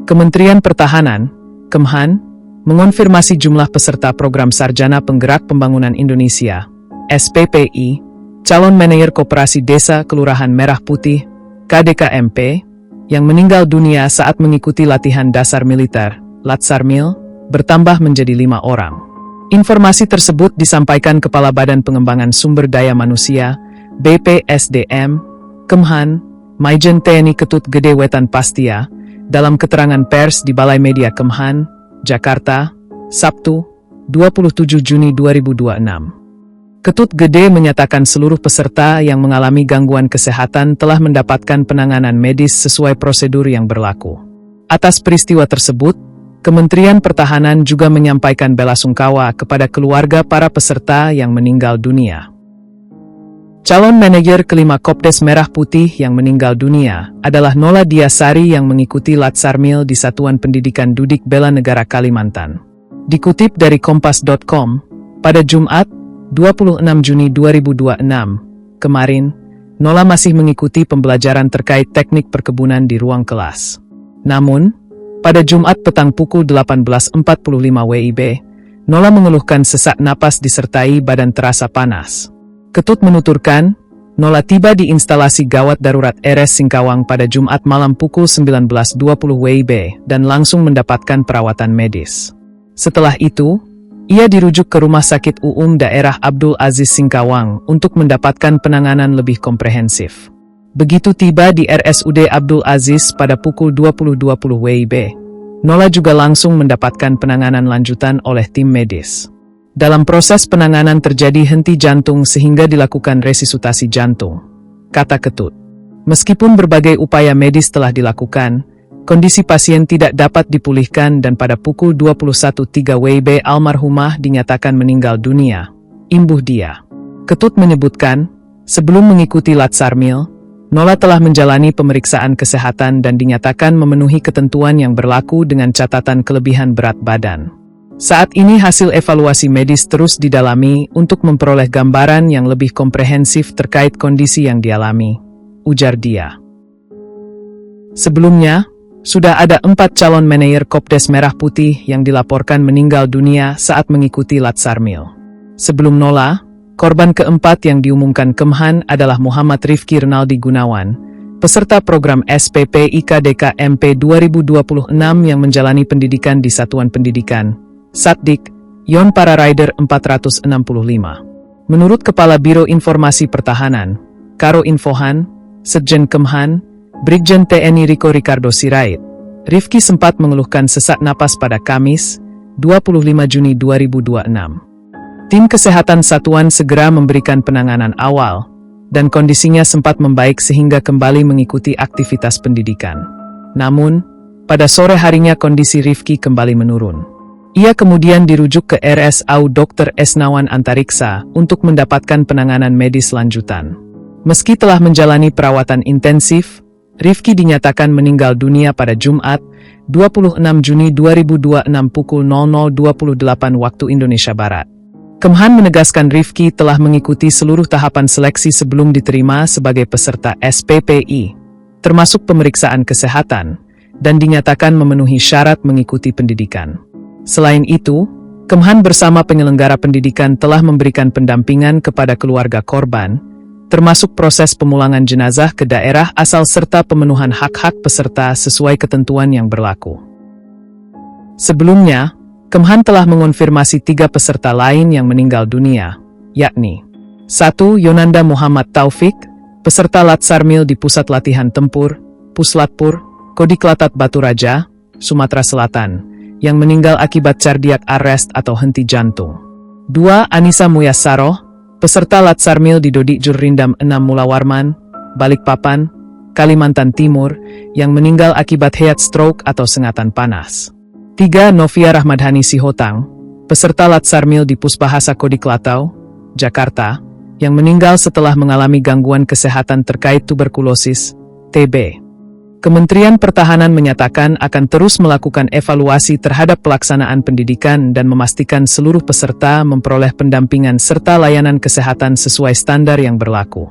Kementerian Pertahanan, Kemhan, mengonfirmasi jumlah peserta Program Sarjana Penggerak Pembangunan Indonesia, SPPI, calon manajer Koperasi Desa Kelurahan Merah Putih, KDKMP, yang meninggal dunia saat mengikuti latihan dasar militer, Latsarmil, bertambah menjadi 5 orang. Informasi tersebut disampaikan Kepala Badan Pengembangan Sumber Daya Manusia, BPSDM, Kemhan, Maijen TNI Ketut Gede Wetan Pastia, dalam keterangan pers di Balai Media Kemhan, Jakarta, Sabtu, 27 Juni 2026. Ketut Gede menyatakan seluruh peserta yang mengalami gangguan kesehatan telah mendapatkan penanganan medis sesuai prosedur yang berlaku. Atas peristiwa tersebut, Kementerian Pertahanan juga menyampaikan belasungkawa kepada keluarga para peserta yang meninggal dunia. Calon manajer kelima Kopdes Merah Putih yang meninggal dunia adalah Nola Diasari yang mengikuti Latsarmil di Satuan Pendidikan Dudik Bela Negara Kalimantan. Dikutip dari Kompas.com, pada Jumat, 26 Juni 2026, kemarin, Nola masih mengikuti pembelajaran terkait teknik perkebunan di ruang kelas. Namun, pada Jumat petang pukul 18.45 WIB, Nola mengeluhkan sesak napas disertai badan terasa panas. Ketut menuturkan, Nola tiba di instalasi gawat darurat RS Singkawang pada Jumat malam pukul 19.20 WIB dan langsung mendapatkan perawatan medis. Setelah itu, ia dirujuk ke Rumah Sakit Daerah Abdul Aziz Singkawang untuk mendapatkan penanganan lebih komprehensif. Begitu tiba di RSUD Abdul Aziz pada pukul 20.20 WIB, Nola juga langsung mendapatkan penanganan lanjutan oleh tim medis. Dalam proses penanganan terjadi henti jantung sehingga dilakukan resusitasi jantung, kata Ketut. Meskipun berbagai upaya medis telah dilakukan, kondisi pasien tidak dapat dipulihkan dan pada pukul 21.03 WIB almarhumah dinyatakan meninggal dunia. Imbuh dia. Ketut menyebutkan, sebelum mengikuti Latsarmil, Nola telah menjalani pemeriksaan kesehatan dan dinyatakan memenuhi ketentuan yang berlaku dengan catatan kelebihan berat badan. Saat ini hasil evaluasi medis terus didalami untuk memperoleh gambaran yang lebih komprehensif terkait kondisi yang dialami, ujar dia. Sebelumnya, sudah ada 4 calon manajer Kopdes Merah Putih yang dilaporkan meninggal dunia saat mengikuti Latsarmil. Sebelum Nola, korban keempat yang diumumkan Kemhan adalah Muhammad Rifki Renaldi Gunawan, peserta program SPPI KDKMP 2026 yang menjalani pendidikan di Satuan Pendidikan, Satdik, Yon Para Rider 465. Menurut Kepala Biro Informasi Pertahanan, Karo Infohan, Sekjen Kemhan, Brigjen TNI Riko Ricardo Sirait, Rifki sempat mengeluhkan sesak napas pada Kamis, 25 Juni 2026. Tim kesehatan satuan segera memberikan penanganan awal, dan kondisinya sempat membaik sehingga kembali mengikuti aktivitas pendidikan. Namun, pada sore harinya kondisi Rifki kembali menurun. Ia kemudian dirujuk ke RSAU Dr. Esnawan Antariksa untuk mendapatkan penanganan medis lanjutan. Meski telah menjalani perawatan intensif, Rifki dinyatakan meninggal dunia pada Jumat, 26 Juni 2026 pukul 00.28 waktu Indonesia Barat. Kemhan menegaskan Rifki telah mengikuti seluruh tahapan seleksi sebelum diterima sebagai peserta SPPI, termasuk pemeriksaan kesehatan, dan dinyatakan memenuhi syarat mengikuti pendidikan. Selain itu, Kemhan bersama penyelenggara pendidikan telah memberikan pendampingan kepada keluarga korban, termasuk proses pemulangan jenazah ke daerah asal serta pemenuhan hak-hak peserta sesuai ketentuan yang berlaku. Sebelumnya, Kemhan telah mengonfirmasi 3 peserta lain yang meninggal dunia, yakni 1. Yonanda Muhammad Taufik, peserta Latsarmil di Pusat Latihan Tempur, Puslatpur, Kodiklatat Batu Raja, Sumatera Selatan, yang meninggal akibat cardiac arrest atau henti jantung. 2. Anissa Muyasaroh, peserta Latsarmil di Dodik Jurrindam 6 Mulawarman, Balikpapan, Kalimantan Timur, yang meninggal akibat heat stroke atau sengatan panas. 3. Novia Rahmadhani Sihotang, peserta Latsarmil di Pusbahasa Kodiklatau, Jakarta, yang meninggal setelah mengalami gangguan kesehatan terkait tuberkulosis, TB. Kementerian Pertahanan menyatakan akan terus melakukan evaluasi terhadap pelaksanaan pendidikan dan memastikan seluruh peserta memperoleh pendampingan serta layanan kesehatan sesuai standar yang berlaku.